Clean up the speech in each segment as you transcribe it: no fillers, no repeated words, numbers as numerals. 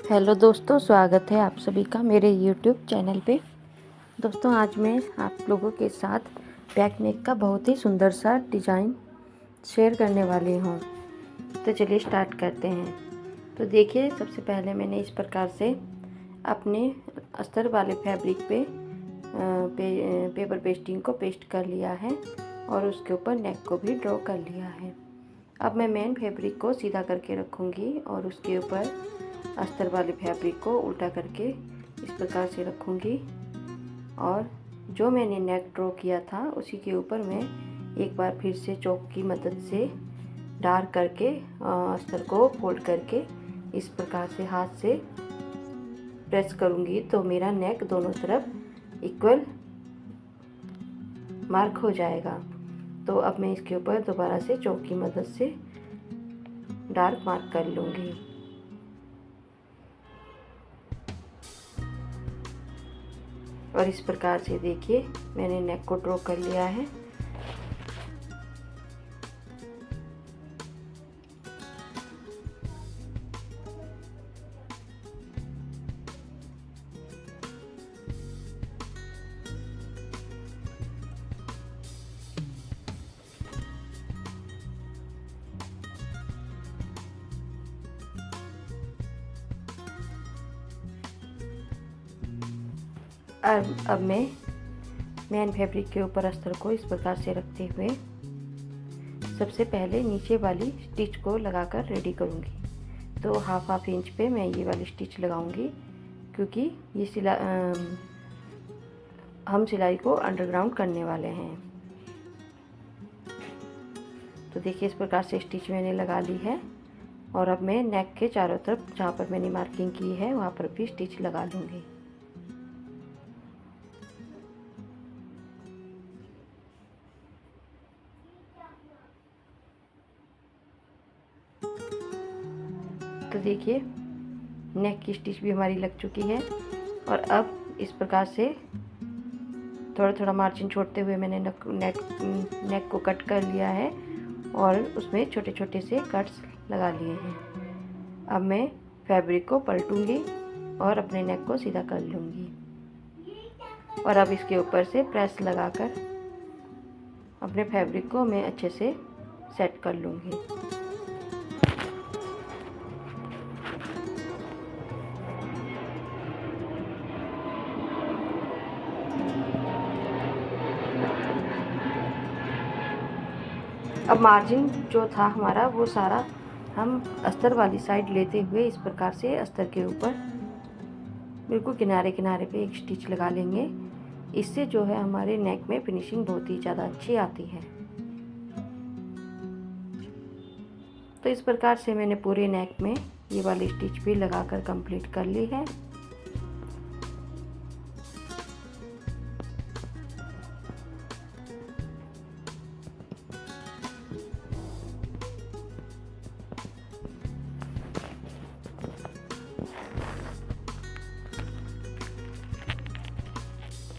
Hello दोस्तों, स्वागत है आप सभी का मेरे यूट्यूब चैनल पे। दोस्तों, आज मैं आप लोगों के साथ बैक नेक का बहुत ही सुंदर सा डिज़ाइन शेयर करने वाली हूँ। तो चलिए स्टार्ट करते हैं। तो देखिए, सबसे पहले मैंने इस प्रकार से अपने अस्तर वाले फैब्रिक पे पेपर पेस्टिंग को पेस्ट कर लिया है और उसके ऊपर नेक को भी ड्रॉ कर लिया है। अब मैं मेन फैब्रिक को सीधा करके रखूँगी और उसके ऊपर अस्तर वाले फैब्रिक को उल्टा करके इस प्रकार से रखूँगी और जो मैंने नेक ड्रॉ किया था उसी के ऊपर मैं एक बार फिर से चॉक की मदद से डार्क करके अस्तर को फोल्ड करके इस प्रकार से हाथ से प्रेस करूँगी तो मेरा नेक दोनों तरफ इक्वल मार्क हो जाएगा। तो अब मैं इसके ऊपर दोबारा से चॉक की मदद से डार्क मार्क कर लूँगी। और इस प्रकार से देखिए मैंने नेक को ड्रॉ कर लिया है। अब मैं मेन फैब्रिक के ऊपर अस्तर को इस प्रकार से रखते हुए सबसे पहले नीचे वाली स्टिच को लगाकर रेडी करूँगी। तो हाफ इंच पे मैं ये वाली स्टिच लगाऊंगी क्योंकि ये हम सिलाई को अंडरग्राउंड करने वाले हैं। तो देखिए इस प्रकार से स्टिच मैंने लगा ली है और अब मैं नेक के चारों तरफ जहाँ पर मैंने मार्किंग की है वहाँ पर भी स्टिच लगा लूँगी। तो देखिए नेक की स्टिच भी हमारी लग चुकी है और अब इस प्रकार से थोड़ा थोड़ा मार्जिन छोड़ते हुए मैंने नेक को कट कर लिया है और उसमें छोटे छोटे से कट्स लगा लिए हैं। अब मैं फैब्रिक को पलटूंगी और अपने नेक को सीधा कर लूँगी और अब इसके ऊपर से प्रेस लगाकर अपने फैब्रिक को मैं अच्छे से सेट कर लूँगी। अब मार्जिन जो था हमारा वो सारा हम अस्तर वाली साइड लेते हुए इस प्रकार से अस्तर के ऊपर बिल्कुल किनारे किनारे पे एक स्टिच लगा लेंगे। इससे जो है हमारे नेक में फिनिशिंग बहुत ही ज़्यादा अच्छी आती है। तो इस प्रकार से मैंने पूरे नेक में ये वाली स्टिच भी लगाकर कंप्लीट कर ली है।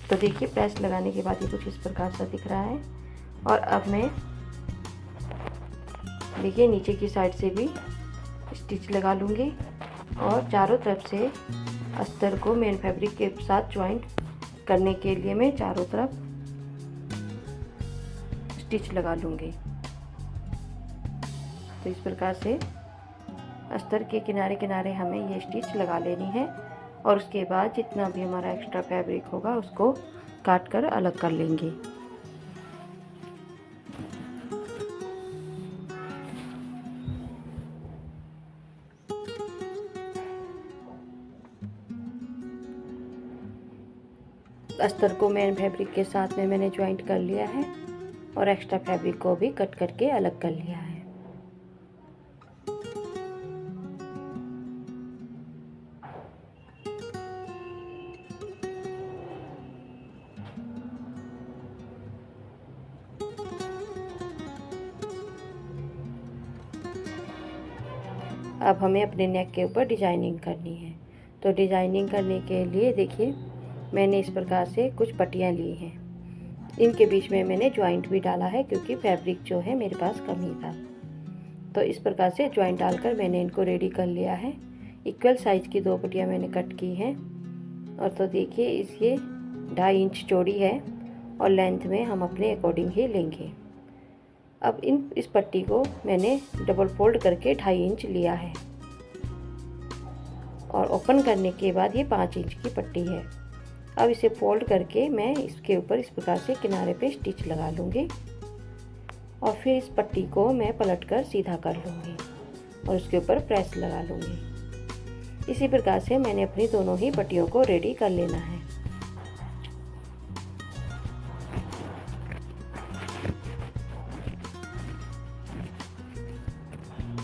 तो देखिए प्रेस लगाने के बाद ये कुछ इस प्रकार से दिख रहा है और अब मैं देखिए नीचे की साइड से भी स्टिच लगा लूँगी और चारों तरफ से अस्तर को मेन फैब्रिक के साथ ज्वाइंट करने के लिए मैं चारों तरफ स्टिच लगा लूँगी। तो इस प्रकार से अस्तर के किनारे किनारे हमें ये स्टिच लगा लेनी है और उसके बाद जितना भी हमारा एक्स्ट्रा फैब्रिक होगा उसको काट कर अलग कर लेंगे। अस्तर को मेन फैब्रिक के साथ में मैंने ज्वाइंट कर लिया है और एक्स्ट्रा फैब्रिक को भी कट करके अलग कर लिया है। अब हमें अपने नेक के ऊपर डिजाइनिंग करनी है। तो डिजाइनिंग करने के लिए देखिए मैंने इस प्रकार से कुछ पट्टियाँ ली हैं। इनके बीच में मैंने ज्वाइंट भी डाला है क्योंकि फैब्रिक जो है मेरे पास कम ही था। तो इस प्रकार से ज्वाइंट डालकर मैंने इनको रेडी कर लिया है। इक्वल साइज़ की 2 पट्टियाँ मैंने कट की हैं। और तो देखिए ये 2.5 इंच चौड़ी है और लेंथ में हम अपने अकॉर्डिंग ही लेंगे। अब इस पट्टी को मैंने डबल फोल्ड करके 2.5 इंच लिया है और ओपन करने के बाद ये 5 इंच की पट्टी है। अब इसे फोल्ड करके मैं इसके ऊपर इस प्रकार से किनारे पे स्टिच लगा लूँगी और फिर इस पट्टी को मैं पलटकर सीधा कर लूँगी और उसके ऊपर प्रेस लगा लूँगी। इसी प्रकार से मैंने अपनी दोनों ही पट्टियों को रेडी कर लेना है।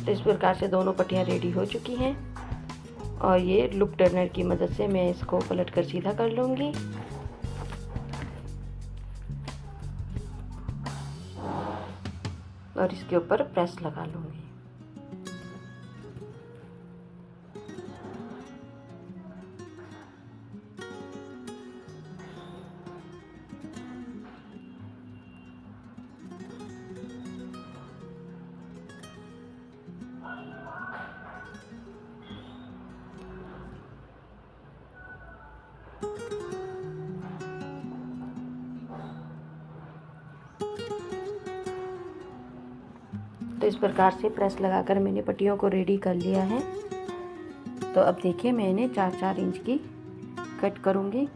तो इस प्रकार से दोनों पट्टियाँ रेडी हो चुकी हैं और ये लूप टर्नर की मदद से मैं इसको पलटकर सीधा कर लूँगी। और इसके ऊपर प्रेस लगा लूँगी। तो इस प्रकार से प्रेस लगाकर मैंने पट्टियों को रेडी कर लिया है। तो अब देखिए मैंने 4-4 इंच की कट करूँगी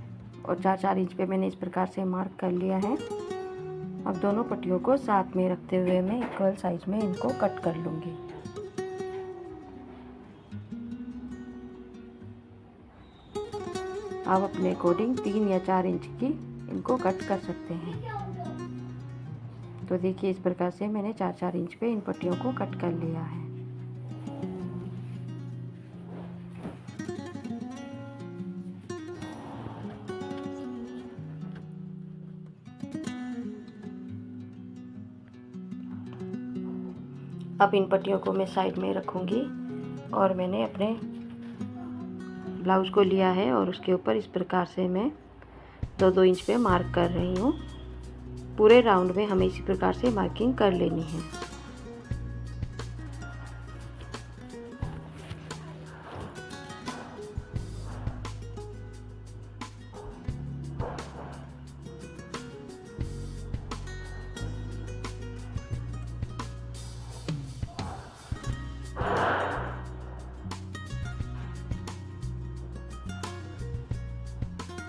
और 4-4 इंच पे मैंने इस प्रकार से मार्क कर लिया है। अब दोनों पट्टियों को साथ में रखते हुए मैं इक्वल साइज में इनको कट कर लूँगी। आप अपने अकॉर्डिंग 3 या 4 इंच की इनको कट कर सकते हैं। तो देखिए इस प्रकार से मैंने 4-4 इंच पे इन पट्टियों को कट कर लिया है। अब इन पट्टियों को मैं साइड में रखूँगी और मैंने अपने ब्लाउज़ को लिया है और उसके ऊपर इस प्रकार से मैं 2-2 इंच पे मार्क कर रही हूँ। पूरे राउंड में हमें इसी प्रकार से मार्किंग कर लेनी है।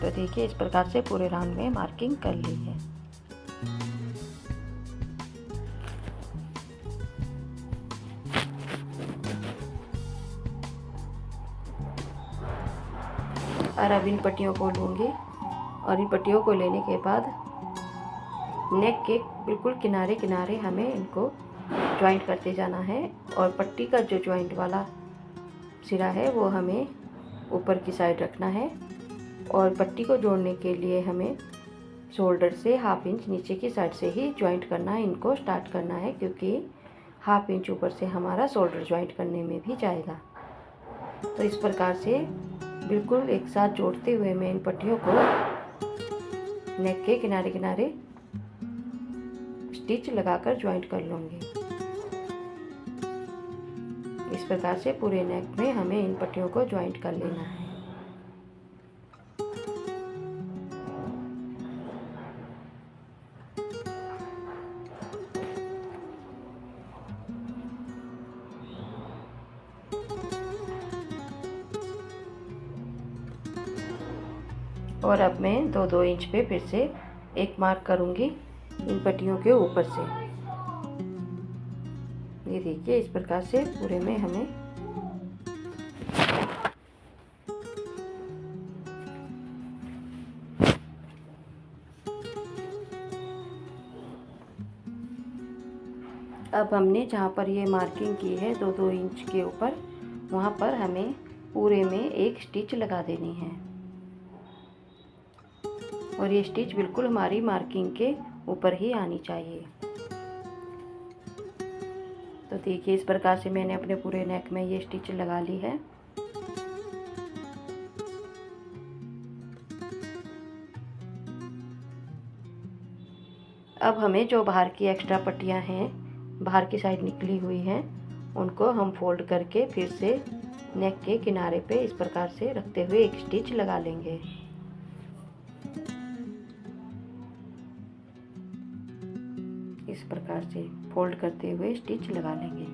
तो देखिए इस प्रकार से पूरे राउंड में मार्किंग कर ली है। और अब इन पट्टियों को लूँगी और इन पट्टियों को लेने के बाद नेक के बिल्कुल किनारे किनारे हमें इनको ज्वाइंट करते जाना है और पट्टी का जो ज्वाइंट वाला सिरा है वो हमें ऊपर की साइड रखना है और पट्टी को जोड़ने के लिए हमें शोल्डर से 1/2 इंच नीचे की साइड से ही ज्वाइंट करना है, इनको स्टार्ट करना है, क्योंकि 1/2 इंच ऊपर से हमारा शोल्डर ज्वाइंट करने में भी जाएगा। तो इस प्रकार से बिल्कुल एक साथ जोड़ते हुए मैं इन पट्टियों को नेक के किनारे किनारे स्टिच लगाकर ज्वाइंट कर लूँगी। इस प्रकार से पूरे नेक में हमें इन पट्टियों को ज्वाइंट कर लेना है। और अब मैं 2-2 इंच पे फिर से एक मार्क करूँगी इन पट्टियों के ऊपर से। ये देखिए इस प्रकार से पूरे में हमें अब हमने जहाँ पर ये मार्किंग की है 2-2 इंच के ऊपर, वहाँ पर हमें पूरे में एक स्टिच लगा देनी है और ये स्टिच बिल्कुल हमारी मार्किंग के ऊपर ही आनी चाहिए। तो देखिए इस प्रकार से मैंने अपने पूरे नेक में ये स्टिच लगा ली है। अब हमें जो बाहर की एक्स्ट्रा पट्टियां हैं, बाहर की साइड निकली हुई हैं, उनको हम फोल्ड करके फिर से नेक के किनारे पे इस प्रकार से रखते हुए एक स्टिच लगा लेंगे। इस प्रकार से फोल्ड करते हुए स्टिच लगा लेंगे।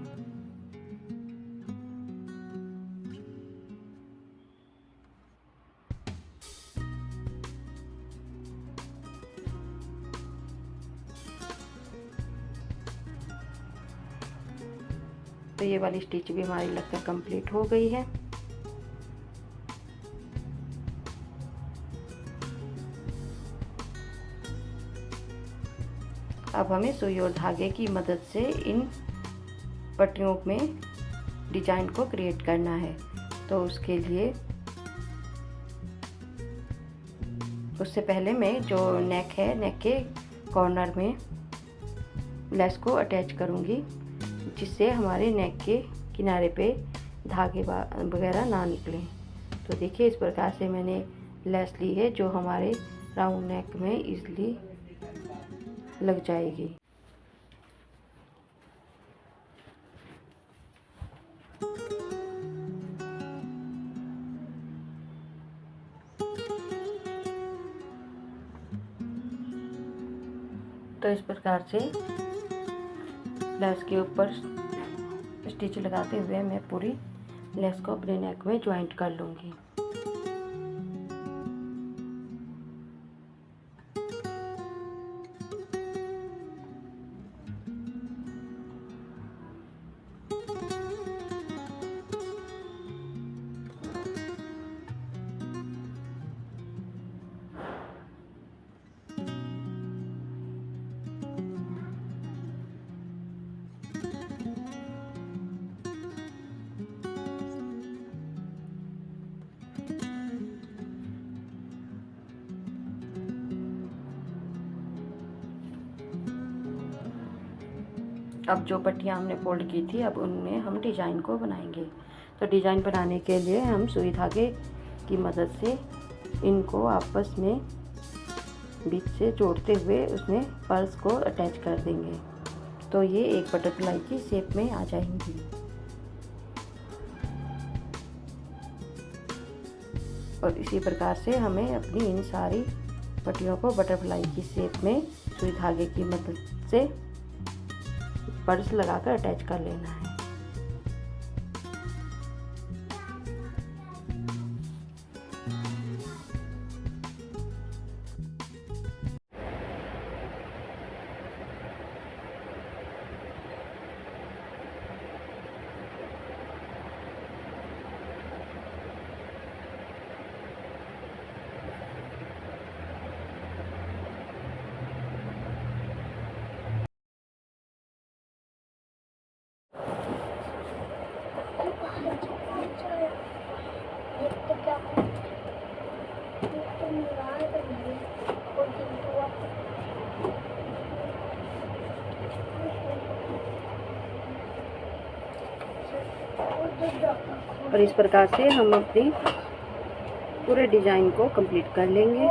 तो ये वाली स्टिच भी हमारी लगकर कंप्लीट हो गई है। अब हमें सुई और धागे की मदद से इन पट्टियों में डिजाइन को क्रिएट करना है। तो उसके लिए उससे पहले मैं जो नेक है, नेक के कॉर्नर में लेस को अटैच करूँगी, जिससे हमारे नेक के किनारे पे धागे वगैरह ना निकलें। तो देखिए इस प्रकार से मैंने लेस ली है जो हमारे राउंड नेक में इजीली लग जाएगी। तो इस प्रकार से लेस के ऊपर स्टिच लगाते हुए मैं पूरी लेस को अपने नेक में ज्वाइंट कर लूँगी। अब जो पट्टियाँ हमने फोल्ड की थी, अब उनमें हम डिज़ाइन को बनाएंगे। तो डिज़ाइन बनाने के लिए हम सुई धागे की मदद से इनको आपस में बीच से जोड़ते हुए उसमें पर्स को अटैच कर देंगे। तो ये एक बटरफ्लाई की शेप में आ जाएंगी। और इसी प्रकार से हमें अपनी इन सारी पट्टियों को बटरफ्लाई की शेप में सुई धागे की मदद से पर्स लगाकर अटैच कर लेना है। और इस प्रकार से हम अपनी पूरे डिज़ाइन को कंप्लीट कर लेंगे।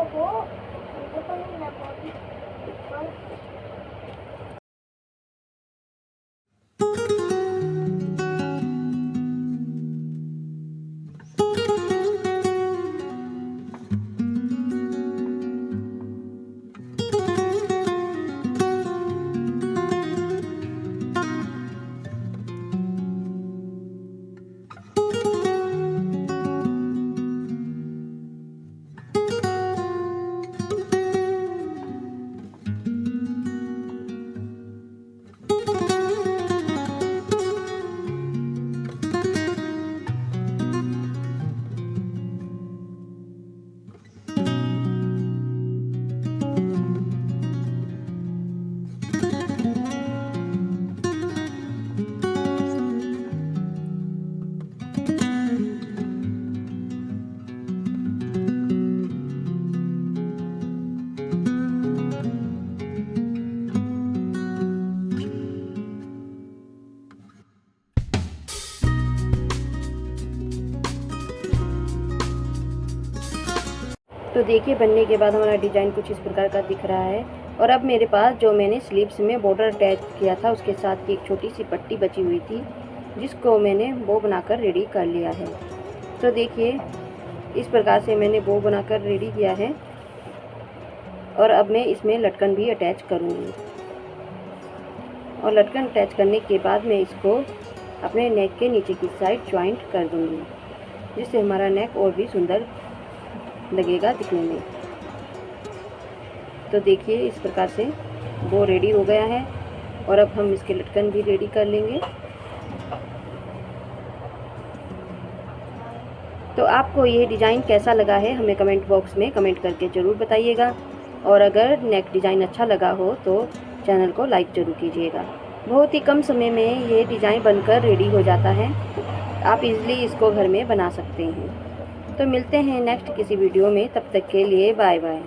तो देखिए बनने के बाद हमारा डिज़ाइन कुछ इस प्रकार का दिख रहा है। और अब मेरे पास जो मैंने स्लीव्स में बॉर्डर अटैच किया था उसके साथ की एक छोटी सी पट्टी बची हुई थी, जिसको मैंने बो बनाकर रेडी कर लिया है। तो देखिए इस प्रकार से मैंने बो बनाकर रेडी किया है और अब मैं इसमें लटकन भी अटैच करूँगी। और लटकन अटैच करने के बाद मैं इसको अपने नेक के नीचे की साइड जॉइंट कर दूँगी, जिससे हमारा नेक और भी सुंदर लगेगा दिखने में। तो देखिए इस प्रकार से वो रेडी हो गया है और अब हम इसके लटकन भी रेडी कर लेंगे। तो आपको ये डिज़ाइन कैसा लगा है हमें कमेंट बॉक्स में कमेंट करके ज़रूर बताइएगा। और अगर नेक डिज़ाइन अच्छा लगा हो तो चैनल को लाइक ज़रूर कीजिएगा। बहुत ही कम समय में ये डिज़ाइन बनकर रेडी हो जाता है। आप इजीली इसको घर में बना सकते हैं। तो मिलते हैं नेक्स्ट किसी वीडियो में, तब तक के लिए बाय बाय।